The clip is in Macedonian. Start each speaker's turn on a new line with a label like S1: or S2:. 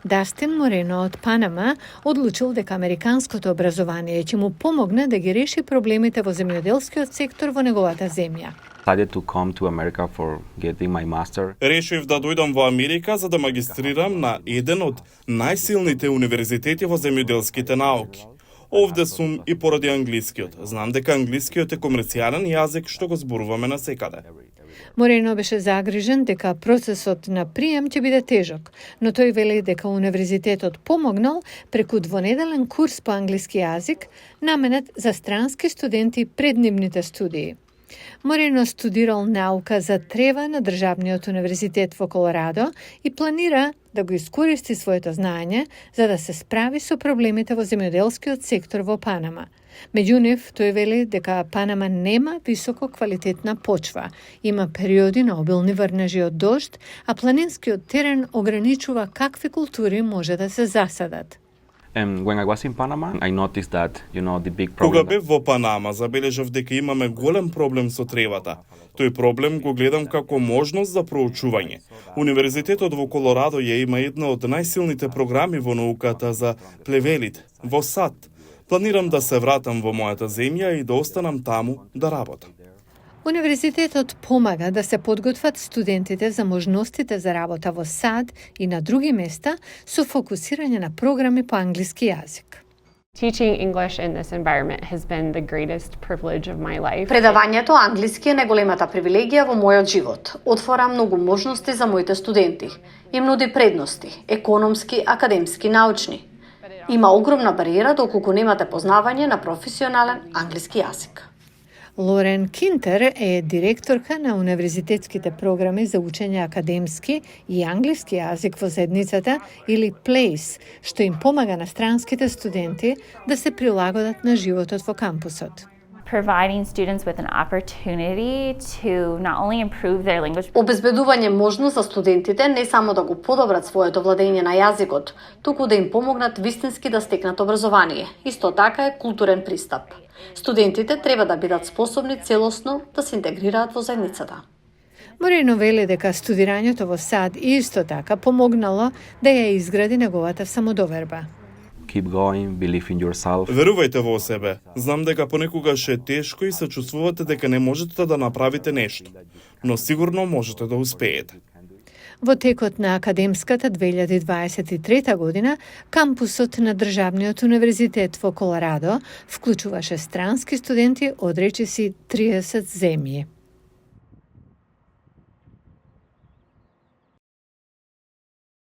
S1: Дастин Морено од Панама одлучил дека американското образование ќе му помогне да ги реши проблемите во земјоделскиот сектор во неговата земја.
S2: Решив да дојдам во Америка за да магистрирам на еден од најсилните универзитети во земјоделските науки. Овде сум и поради англискиот. Знам дека англискиот е комерцијален јазик што го зборуваме насекаде.
S1: Морено беше загрижен дека процесот на прием ќе биде тежок, но тој вели дека универзитетот помогнал преку двонеделен курс по англиски јазик наменет за странски студенти пред нивните студии. Морено студирал наука за трева на Државниот универзитет во Колорадо и планира да го искористи своето знаење за да се справи со проблемите во земјоделскиот сектор во Панама. Меѓу нив, тој вели дека Панама нема високо квалитетна почва, има периоди на обилни врнежи од дожд, а планинскиот терен ограничува какви култури може да се засадат.
S2: Кога бев во Панама, забележав дека имаме голем проблем со тревата. Тој проблем го гледам како можност за проучување. Универзитетот во Колорадо ја има една од најсилните програми во науката за плевелит, во сад. Планирам да се вратам во мојата земја и да останам таму да работам.
S1: Универзитетот помага да се подготват студентите за можностите за работа во сад и на други места со фокусирање на програми по англиски јазик.
S3: Teaching English in this environment has been the greatest privilege of my life.
S4: Предавањето англиски е најголемата привилегија во мојот живот. Отвора многу можности за моите студенти. Им нуди предности, економски, академски, научни. Има огромна бариера доколку немате познавање на професионален англиски јазик.
S1: Лорен Кинтер е директорка на универзитетските програми за учење академски и англиски јазик во заедницата или PLACE, што им помага на странските студенти да се прилагодат на животот во кампусот.
S5: Providing students with an opportunity to not only improve their language.
S4: Обезбедување можност за студентите не само да го подобрат своето владење на јазикот, туку да им помогнат вистински да стекнат образование. Исто така е културен пристап. Студентите треба да бидат способни целосно да се интегрираат во заедницата.
S1: Морено вели дека студирањето во сад исто така помогнало да ја изгради неговата самодоверба.
S2: Верувајте во себе. Знам дека понекогаш е тешко и се чувствувате дека не можете да направите нешто, но сигурно можете да успеете.
S1: Во текот на академската 2023 година, кампусот на Државниот универзитет во Колорадо вклучуваше странски студенти од речиси 30 земји.